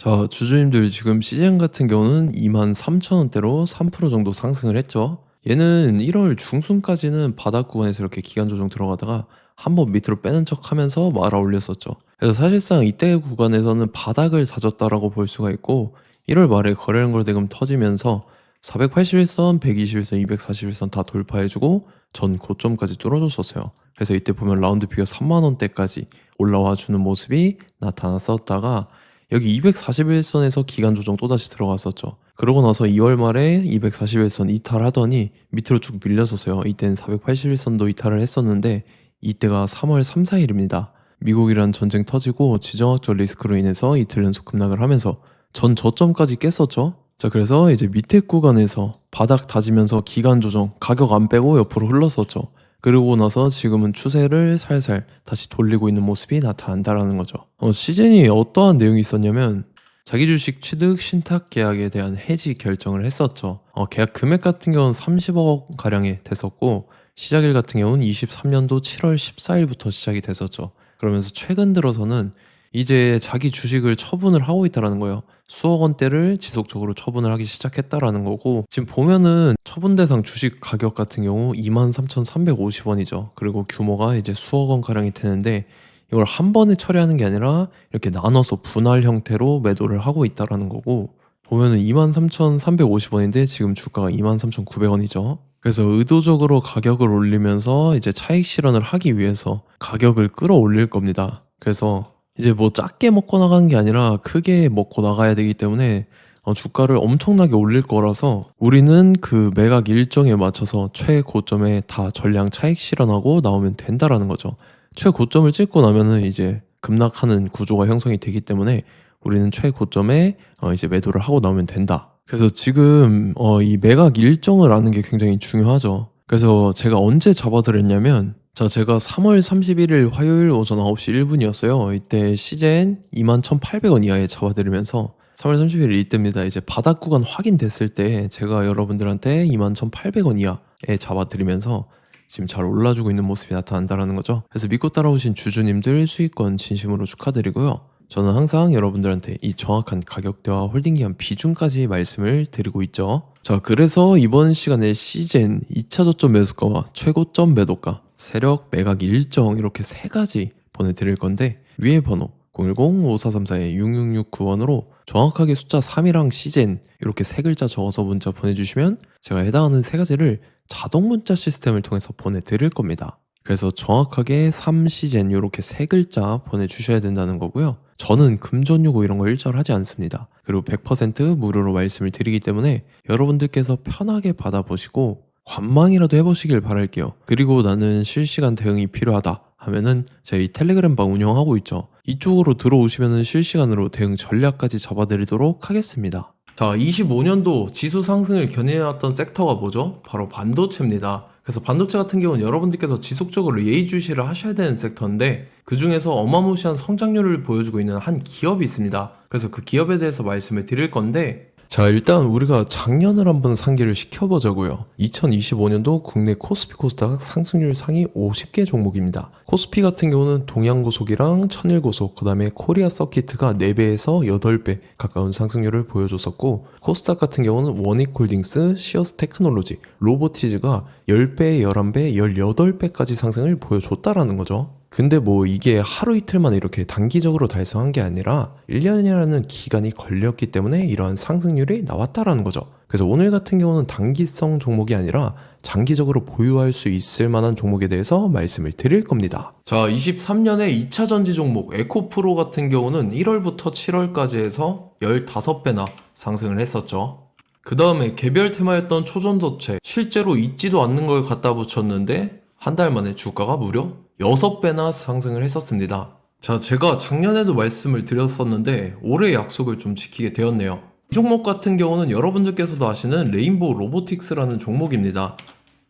자, 주주님들 지금 시젠 같은 경우는 23,000원대로 3% 정도 상승을 했죠. 얘는 1월 중순까지는 바닥 구간에서 이렇게 기간 조정 들어가다가 한번 밑으로 빼는 척 하면서 말아 올렸었죠. 그래서 사실상 이때 구간에서는 바닥을 다졌다라고 볼 수가 있고 1월 말에 거래량걸 대금 터지면서 481선, 121선, 241선 다 돌파해주고 전 고점까지 뚫어줬었어요. 그래서 이때 보면 라운드피가 3만원대까지 올라와 주는 모습이 나타났었다가 여기 241선에서 기간 조정 또다시 들어갔었죠. 그러고 나서 2월 말에 241선 이탈하더니 밑으로 쭉 밀렸었어요. 이때는 481선도 이탈을 했었는데 이때가 3월 3, 4일입니다. 미국이란 전쟁 터지고 지정학적 리스크로 인해서 이틀 연속 급락을 하면서 전 저점까지 깼었죠. 자, 그래서 이제 밑에 구간에서 바닥 다지면서 기간 조정 가격 안 빼고 옆으로 흘렀었죠. 그러고 나서 지금은 추세를 살살 다시 돌리고 있는 모습이 나타난다라는 거죠. 시즌이 어떠한 내용이 있었냐면 자기 주식 취득 신탁 계약에 대한 해지 결정을 했었죠. 계약 금액 같은 경우는 30억 가량이 됐었고 시작일 같은 경우는 23년도 7월 14일부터 시작이 됐었죠. 그러면서 최근 들어서는 이제 자기 주식을 처분을 하고 있다라는 거예요. 수억 원대를 지속적으로 처분을 하기 시작했다라는 거고, 지금 보면은 처분 대상 주식 가격 같은 경우 23,350원이죠. 그리고 규모가 이제 수억 원 가량이 되는데 이걸 한 번에 처리하는 게 아니라 이렇게 나눠서 분할 형태로 매도를 하고 있다라는 거고, 보면은 23,350원인데 지금 주가가 23,900원이죠. 그래서 의도적으로 가격을 올리면서 이제 차익 실현을 하기 위해서 가격을 끌어올릴 겁니다. 그래서 이제 뭐 작게 먹고 나가는 게 아니라 크게 먹고 나가야 되기 때문에 주가를 엄청나게 올릴 거라서 우리는 그 매각 일정에 맞춰서 최고점에 다 전량 차익 실현하고 나오면 된다라는 거죠. 최고점을 찍고 나면은 이제 급락하는 구조가 형성이 되기 때문에 우리는 최고점에 이제 매도를 하고 나오면 된다. 그래서 지금 이 매각 일정을 아는 게 굉장히 중요하죠. 그래서 제가 언제 잡아드렸냐면 제가 3월 31일 화요일 오전 9시 1분이었어요. 이때 시젠 21,800원 이하에 잡아드리면서 3월 31일 이때입니다. 이제 바닥 구간 확인됐을 때 제가 여러분들한테 21,800원 이하에 잡아드리면서 지금 잘 올라주고 있는 모습이 나타난다는 거죠. 그래서 믿고 따라오신 주주님들 수익권 진심으로 축하드리고요. 저는 항상 여러분들한테 이 정확한 가격대와 홀딩기한 비중까지 말씀을 드리고 있죠. 자, 그래서 이번 시간에 시젠 2차 저점 매수가와 최고점 매도가, 세력 매각 일정 이렇게 세 가지 보내드릴 건데 위에 번호 010-5434-6669번으로 정확하게 숫자 3이랑 시젠 이렇게 세 글자 적어서 문자 보내주시면 제가 해당하는 세 가지를 자동 문자 시스템을 통해서 보내드릴 겁니다. 그래서 정확하게 3시젠 이렇게 세 글자 보내주셔야 된다는 거고요. 저는 금전 요구 이런 거 일절하지 않습니다. 그리고 100% 무료로 말씀을 드리기 때문에 여러분들께서 편하게 받아보시고 관망이라도 해보시길 바랄게요. 그리고 나는 실시간 대응이 필요하다 하면은 저희 텔레그램 방 운영하고 있죠. 이쪽으로 들어오시면은 실시간으로 대응 전략까지 잡아드리도록 하겠습니다. 자, 25년도 지수 상승을 견인해왔던 섹터가 뭐죠? 바로 반도체입니다. 그래서 반도체 같은 경우는 여러분들께서 지속적으로 예의주시를 하셔야 되는 섹터인데 그 중에서 어마무시한 성장률을 보여주고 있는 한 기업이 있습니다. 그래서 그 기업에 대해서 말씀을 드릴 건데, 자, 일단 우리가 작년을 한번 상기를 시켜보자고요. 2025년도 국내 코스피 코스닥 상승률 상위 50개 종목입니다. 코스피 같은 경우는 동양고속이랑 천일고속, 그 다음에 코리아 서키트가 4배에서 8배 가까운 상승률을 보여줬었고, 코스닥 같은 경우는 원익홀딩스, 시어스 테크놀로지, 로보티즈가 10배, 11배, 18배까지 상승을 보여줬다라는 거죠. 근데 뭐 이게 하루 이틀만 이렇게 단기적으로 달성한 게 아니라 1년이라는 기간이 걸렸기 때문에 이러한 상승률이 나왔다라는 거죠. 그래서 오늘 같은 경우는 단기성 종목이 아니라 장기적으로 보유할 수 있을 만한 종목에 대해서 말씀을 드릴 겁니다. 자, 23년에 2차 전지 종목 에코프로 같은 경우는 1월부터 7월까지 해서 15배나 상승을 했었죠. 그 다음에 개별 테마였던 초전도체, 실제로 있지도 않는 걸 갖다 붙였는데 한 달 만에 주가가 무려 6배나 상승을 했었습니다. 자, 제가 작년에도 말씀을 드렸었는데 올해 약속을 좀 지키게 되었네요. 이 종목 같은 경우는 여러분들께서도 아시는 레인보우 로보틱스라는 종목입니다.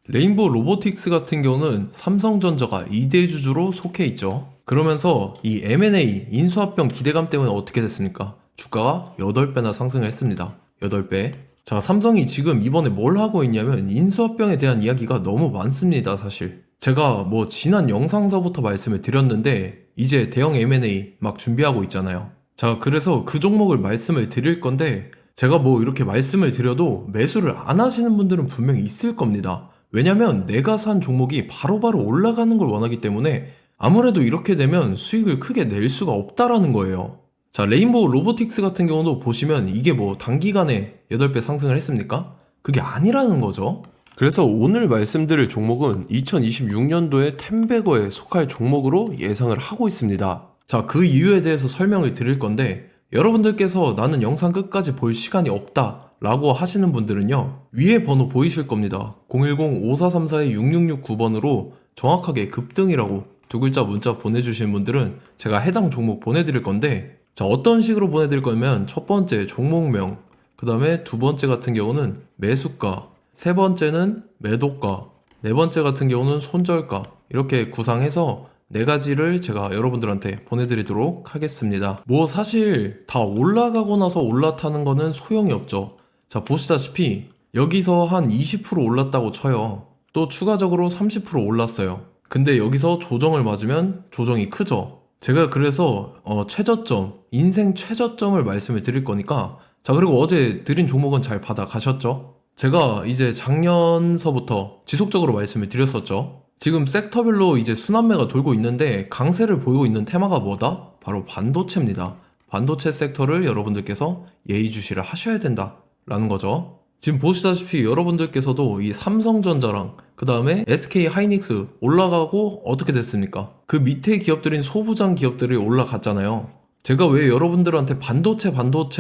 레인보우 로보틱스 같은 경우는 삼성전자가 2대 주주로 속해 있죠. 그러면서 이 M&A 인수합병 기대감 때문에 어떻게 됐습니까? 주가가 8배나 상승을 했습니다. 8배. 자, 삼성이 지금 이번에 뭘 하고 있냐면 인수합병에 대한 이야기가 너무 많습니다, 사실. 제가 지난 영상서부터 말씀을 드렸는데 이제 대형 M&A 막 준비하고 있잖아요. 자, 그래서 그 종목을 말씀을 드릴 건데, 제가 뭐 이렇게 말씀을 드려도 매수를 안 하시는 분들은 분명히 있을 겁니다. 왜냐면 내가 산 종목이 바로바로 올라가는 걸 원하기 때문에 아무래도 이렇게 되면 수익을 크게 낼 수가 없다라는 거예요. 자, 레인보우 로보틱스 같은 경우도 보시면 이게 뭐 단기간에 8배 상승을 했습니까? 그게 아니라는 거죠. 그래서 오늘 말씀드릴 종목은 2026년도에 텐베거에 속할 종목으로 예상을 하고 있습니다. 자, 그 이유에 대해서 설명을 드릴 건데, 여러분들께서 나는 영상 끝까지 볼 시간이 없다 라고 하시는 분들은요, 위에 번호 보이실 겁니다. 010-5434-6669번으로 정확하게 급등이라고 두 글자 문자 보내주신 분들은 제가 해당 종목 보내드릴 건데, 자, 어떤 식으로 보내드릴 거냐면 첫 번째 종목명, 그 다음에 두 번째 같은 경우는 매수가, 세 번째는 매도가, 네 번째 같은 경우는 손절가, 이렇게 구상해서 네 가지를 제가 여러분들한테 보내드리도록 하겠습니다. 뭐 사실 다 올라가고 나서 올라타는 거는 소용이 없죠. 자, 보시다시피 여기서 한 20% 올랐다고 쳐요. 또 추가적으로 30% 올랐어요. 근데 여기서 조정을 맞으면 조정이 크죠. 제가 그래서 최저점, 인생 최저점을 말씀을 드릴 거니까, 자, 그리고 어제 드린 종목은 잘 받아 가셨죠? 제가 이제 작년서부터 지속적으로 말씀을 드렸었죠. 지금 섹터별로 이제 순환매가 돌고 있는데 강세를 보이고 있는 테마가 뭐다? 바로 반도체입니다. 반도체 섹터를 여러분들께서 예의주시를 하셔야 된다라는 거죠. 지금 보시다시피 여러분들께서도 이 삼성전자랑 그 다음에 SK 하이닉스 올라가고 어떻게 됐습니까? 그 밑에 기업들인 소부장 기업들이 올라갔잖아요. 제가 왜 여러분들한테 반도체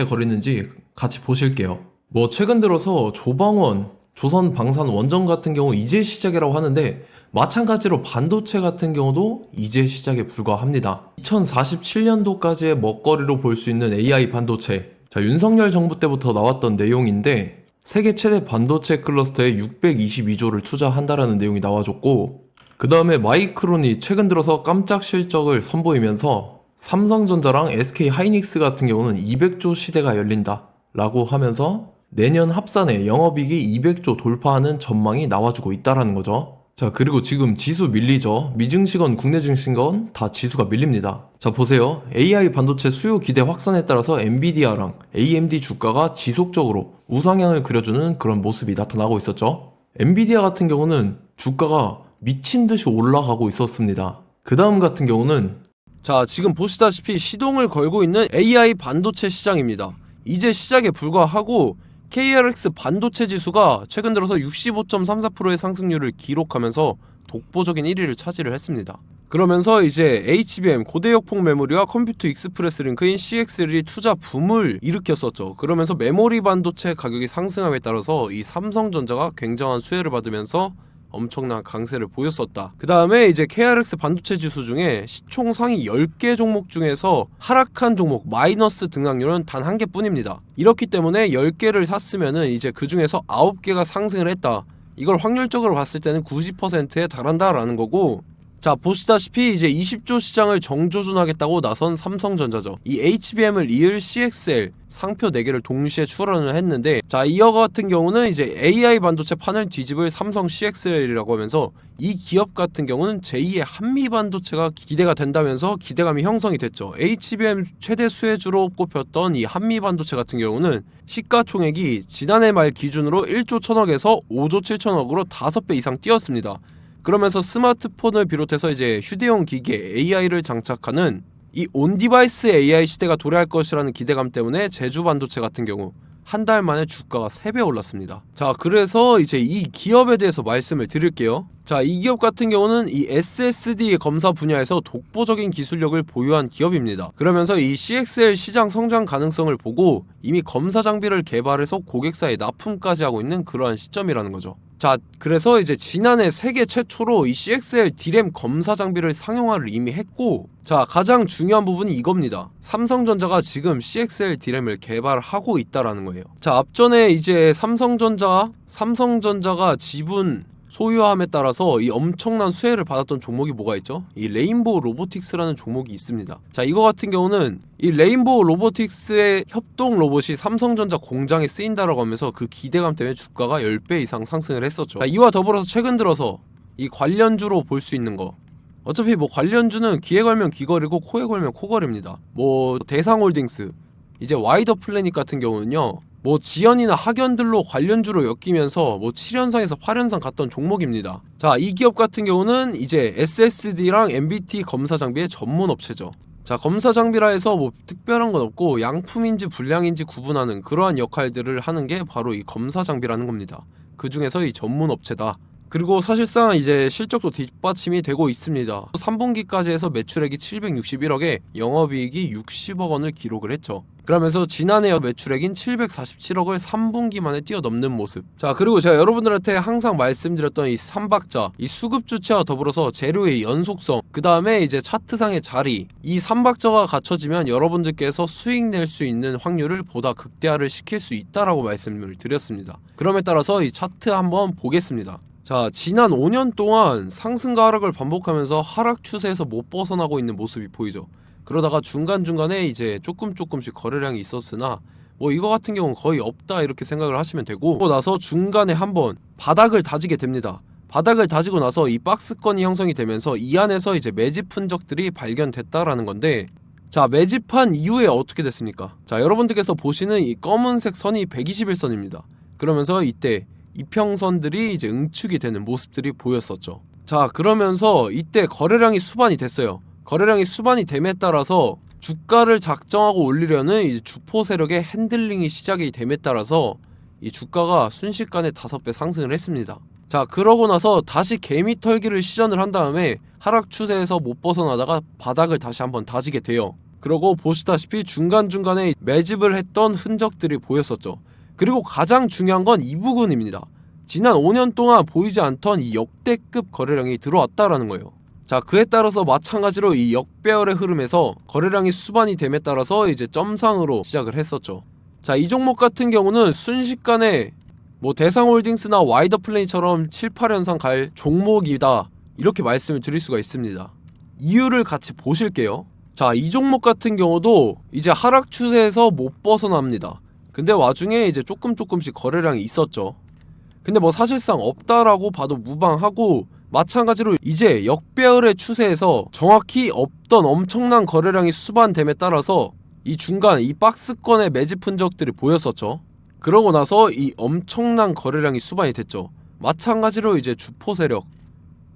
거리는지 같이 보실게요. 뭐 최근 들어서 조방원, 조선방산원전 같은 경우 이제 시작이라고 하는데, 마찬가지로 반도체 같은 경우도 이제 시작에 불과합니다. 2047년도까지의 먹거리로 볼 수 있는 AI 반도체. 자, 윤석열 정부 때부터 나왔던 내용인데, 세계 최대 반도체 클러스터에 622조를 투자한다라는 내용이 나와줬고, 그 다음에 마이크론이 최근 들어서 깜짝 실적을 선보이면서 삼성전자랑 SK 하이닉스 같은 경우는 200조 시대가 열린다 라고 하면서 내년 합산에 영업이익이 200조 돌파하는 전망이 나와주고 있다라는 거죠. 자, 그리고 지금 지수 밀리죠. 미증시건 국내 증시건 다 지수가 밀립니다. 자, 보세요. AI 반도체 수요 기대 확산에 따라서 엔비디아랑 AMD 주가가 지속적으로 우상향을 그려주는 그런 모습이 나타나고 있었죠. 엔비디아 같은 경우는 주가가 미친 듯이 올라가고 있었습니다. 그 다음 같은 경우는, 자, 지금 보시다시피 시동을 걸고 있는 AI 반도체 시장입니다. 이제 시작에 불과하고 KRX 반도체 지수가 최근 들어서 65.34%의 상승률을 기록하면서 독보적인 1위를 차지를 했습니다. 그러면서 이제 HBM 고대역폭 메모리와 컴퓨터 익스프레스 링크인 CXL이 투자 붐을 일으켰었죠. 그러면서 메모리 반도체 가격이 상승함에 따라서 이 삼성전자가 굉장한 수혜를 받으면서 엄청난 강세를 보였었다. 그 다음에 이제 KRX 반도체 지수 중에 시총 상위 10개 종목 중에서 하락한 종목 마이너스 등락률은 단 1개뿐입니다. 이렇기 때문에 10개를 샀으면은 이제 그 중에서 9개가 상승을 했다. 이걸 확률적으로 봤을 때는 90%에 달한다라는 거고, 자, 보시다시피 이제 20조 시장을 정조준하겠다고 나선 삼성전자죠. 이 HBM을 이을 CXL 상표 4개를 동시에 출원을 했는데, 자, 이어 같은 경우는 이제 AI 반도체 판을 뒤집을 삼성 CXL이라고 하면서 이 기업 같은 경우는 제2의 한미 반도체가 기대가 된다면서 기대감이 형성이 됐죠. HBM 최대 수혜주로 꼽혔던 이 한미 반도체 같은 경우는 시가총액이 지난해 말 기준으로 1조 1000억에서 5조 7천억으로 5배 이상 뛰었습니다. 그러면서 스마트폰을 비롯해서 이제 휴대용 기기에 AI를 장착하는 이 온디바이스 AI 시대가 도래할 것이라는 기대감 때문에 제주 반도체 같은 경우 한 달 만에 주가가 3배 올랐습니다. 자, 그래서 이제 이 기업에 대해서 말씀을 드릴게요. 자, 이 기업 같은 경우는 이 SSD 검사 분야에서 독보적인 기술력을 보유한 기업입니다. 그러면서 이 CXL 시장 성장 가능성을 보고 이미 검사 장비를 개발해서 고객사에 납품까지 하고 있는 그러한 시점이라는 거죠. 자, 그래서 이제 지난해 세계 최초로 이 CXL D램 검사 장비를 상용화를 이미 했고, 자, 가장 중요한 부분이 이겁니다. 삼성전자가 지금 CXL D램을 개발하고 있다라는 거예요. 자, 앞전에 이제 삼성전자가 지분 소유함에 따라서 이 엄청난 수혜를 받았던 종목이 뭐가 있죠? 이 레인보우 로보틱스라는 종목이 있습니다. 자, 이거 같은 경우는 이 레인보우 로보틱스의 협동 로봇이 삼성전자 공장에 쓰인다라고 하면서 그 기대감 때문에 주가가 10배 이상 상승을 했었죠. 자, 이와 더불어서 최근 들어서 이 관련주로 볼 수 있는 거, 어차피 뭐 관련주는 귀에 걸면 귀걸이고 코에 걸면 코걸이입니다. 뭐 대상홀딩스, 이제 와이더 플래닛 같은 경우는요, 뭐 지연이나 학연들로 관련주로 엮이면서 뭐 7연상에서 8연상 갔던 종목입니다. 자, 이 기업 같은 경우는 이제 SSD랑 MBT 검사 장비의 전문 업체죠. 자, 검사 장비라 해서 뭐 특별한 건 없고 양품인지 불량인지 구분하는 그러한 역할들을 하는 게 바로 이 검사 장비라는 겁니다. 그 중에서 이 전문 업체다. 그리고 사실상 이제 실적도 뒷받침이 되고 있습니다. 3분기까지 해서 매출액이 761억에 영업이익이 60억 원을 기록을 했죠. 그러면서 지난해 매출액인 747억을 3분기 만에 뛰어넘는 모습. 자, 그리고 제가 여러분들한테 항상 말씀드렸던 이 3박자, 이 수급 주체와 더불어서 재료의 연속성, 그 다음에 이제 차트상의 자리, 이 3박자가 갖춰지면 여러분들께서 수익 낼 수 있는 확률을 보다 극대화를 시킬 수 있다라고 말씀을 드렸습니다. 그럼에 따라서 이 차트 한번 보겠습니다. 자, 지난 5년 동안 상승과 하락을 반복하면서 하락 추세에서 못 벗어나고 있는 모습이 보이죠. 그러다가 중간중간에 이제 조금씩 거래량이 있었으나 뭐 이거 같은 경우는 거의 없다 이렇게 생각을 하시면 되고, 그러고 나서 중간에 한번 바닥을 다지게 됩니다. 바닥을 다지고 나서 이 박스권이 형성이 되면서 이 안에서 이제 매집 흔적들이 발견됐다라는 건데, 자, 매집한 이후에 어떻게 됐습니까? 자, 여러분들께서 보시는 이 검은색 선이 121선입니다. 그러면서 이때 이평선들이 이제 응축이 되는 모습들이 보였었죠. 자, 그러면서 이때 거래량이 수반이 됐어요. 거래량이 수반이 됨에 따라서 주가를 작정하고 올리려는 이제 주포 세력의 핸들링이 시작이 됨에 따라서 이 주가가 순식간에 5배 상승을 했습니다. 자, 그러고 나서 다시 개미 털기를 시전을 한 다음에 하락 추세에서 못 벗어나다가 바닥을 다시 한번 다지게 돼요. 그러고 보시다시피 중간중간에 매집을 했던 흔적들이 보였었죠. 그리고 가장 중요한 건 이 부분입니다. 지난 5년 동안 보이지 않던 이 역대급 거래량이 들어왔다라는 거예요. 자, 그에 따라서 마찬가지로 이 역배열의 흐름에서 거래량이 수반이 됨에 따라서 이제 점상으로 시작을 했었죠. 자, 이 종목 같은 경우는 순식간에 뭐 대상홀딩스나 와이더 플래닛처럼 7, 8연상 갈 종목이다 이렇게 말씀을 드릴 수가 있습니다. 이유를 같이 보실게요. 자, 이 종목 같은 경우도 이제 하락 추세에서 못 벗어납니다. 근데 와중에 이제 조금씩 거래량이 있었죠. 근데 뭐 사실상 없다라고 봐도 무방하고, 마찬가지로 이제 역배열의 추세에서 정확히 없던 엄청난 거래량이 수반됨에 따라서 이 중간 이 박스권의 매집 흔적들이 보였었죠. 그러고 나서 이 엄청난 거래량이 수반이 됐죠. 마찬가지로 이제 주포 세력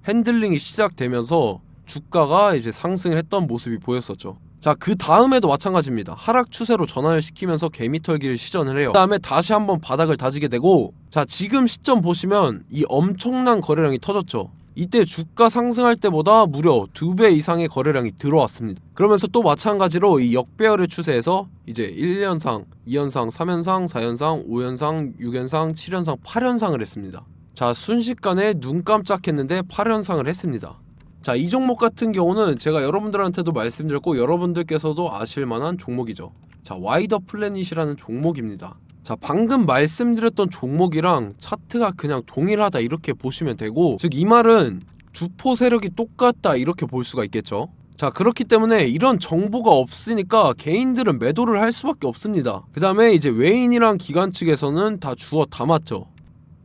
핸들링이 시작되면서 주가가 이제 상승을 했던 모습이 보였었죠. 자, 그 다음에도 마찬가지입니다. 하락 추세로 전환을 시키면서 개미털기를 시전을 해요. 그 다음에 다시 한번 바닥을 다지게 되고, 자, 지금 시점 보시면 이 엄청난 거래량이 터졌죠. 이때 주가 상승할 때보다 무려 2배 이상의 거래량이 들어왔습니다. 그러면서 또 마찬가지로 이 역배열의 추세에서 이제 1연상, 2연상, 3연상, 4연상, 5연상, 6연상, 7연상, 8연상을 했습니다. 자, 순식간에 눈 깜짝했는데 8연상을 했습니다. 자, 이 종목 같은 경우는 제가 여러분들한테도 말씀드렸고 여러분들께서도 아실만한 종목이죠. 자, 와이더 플래닛이라는 종목입니다. 자, 방금 말씀드렸던 종목이랑 차트가 그냥 동일하다 이렇게 보시면 되고, 즉 이 말은 주포 세력이 똑같다 이렇게 볼 수가 있겠죠. 자, 그렇기 때문에 이런 정보가 없으니까 개인들은 매도를 할 수밖에 없습니다. 그 다음에 이제 외인이랑 기관 측에서는 다 주워 담았죠.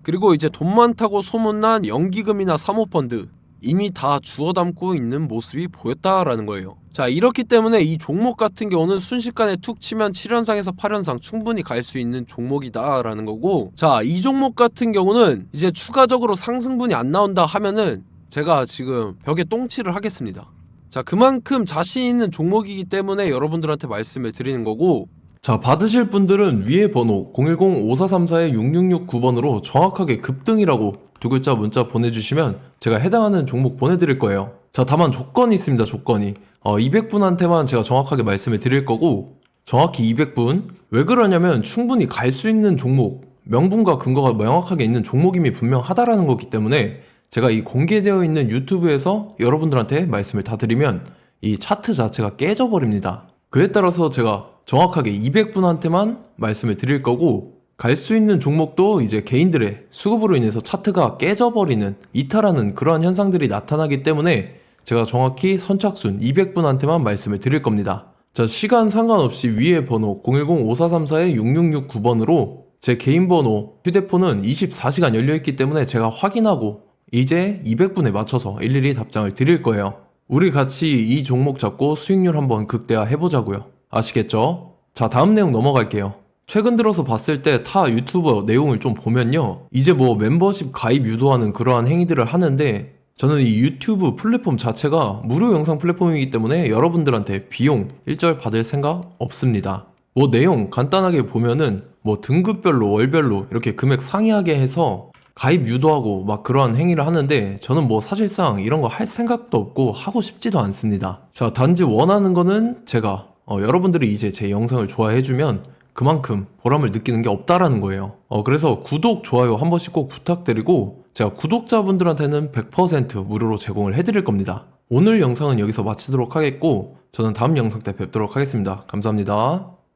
그리고 이제 돈 많다고 소문난 연기금이나 사모펀드 이미 다 주워 담고 있는 모습이 보였다라는 거예요. 자, 이렇기 때문에 이 종목 같은 경우는 순식간에 툭 치면 7연상에서 8연상 충분히 갈 수 있는 종목이다 라는 거고, 자, 이 종목 같은 경우는 이제 추가적으로 상승분이 안 나온다 하면은 제가 지금 벽에 똥칠을 하겠습니다. 자, 그만큼 자신 있는 종목이기 때문에 여러분들한테 말씀을 드리는 거고, 자, 받으실 분들은 위에 번호 010-5434-6669번으로 정확하게 급등이라고 두 글자 문자 보내주시면 제가 해당하는 종목 보내드릴 거예요. 자, 다만 조건이 있습니다. 조건이 200분한테만 제가 정확하게 말씀을 드릴 거고, 정확히 200분. 왜 그러냐면 충분히 갈 수 있는 종목, 명분과 근거가 명확하게 있는 종목임이 분명하다라는 거기 때문에 제가 이 공개되어 있는 유튜브에서 여러분들한테 말씀을 다 드리면 이 차트 자체가 깨져버립니다. 그에 따라서 제가 정확하게 200분한테만 말씀을 드릴 거고, 갈 수 있는 종목도 이제 개인들의 수급으로 인해서 차트가 깨져버리는, 이탈하는 그러한 현상들이 나타나기 때문에 제가 정확히 선착순 200분한테만 말씀을 드릴 겁니다. 자, 시간 상관없이 위에 번호 010-5434-6669번으로 제 개인 번호, 휴대폰은 24시간 열려있기 때문에 제가 확인하고 이제 200분에 맞춰서 일일이 답장을 드릴 거예요. 우리 같이 이 종목 잡고 수익률 한번 극대화 해보자고요. 아시겠죠? 자, 다음 내용 넘어갈게요. 최근 들어서 봤을 때 타 유튜버 내용을 좀 보면요. 이제 뭐 멤버십 가입 유도하는 그러한 행위들을 하는데 저는 이 유튜브 플랫폼 자체가 무료 영상 플랫폼이기 때문에 여러분들한테 비용 일절 받을 생각 없습니다. 뭐 내용 간단하게 보면은 뭐 등급별로 월별로 이렇게 금액 상이하게 해서 가입 유도하고 막 그러한 행위를 하는데 저는 뭐 사실상 이런 거 할 생각도 없고 하고 싶지도 않습니다. 자, 단지 원하는 거는 제가 여러분들이 이제 제 영상을 좋아해주면 그만큼 보람을 느끼는 게 없다라는 거예요. 그래서 구독, 좋아요 한 번씩 꼭 부탁드리고 제가 구독자분들한테는 100% 무료로 제공을 해드릴 겁니다. 오늘 영상은 여기서 마치도록 하겠고 저는 다음 영상 때 뵙도록 하겠습니다. 감사합니다.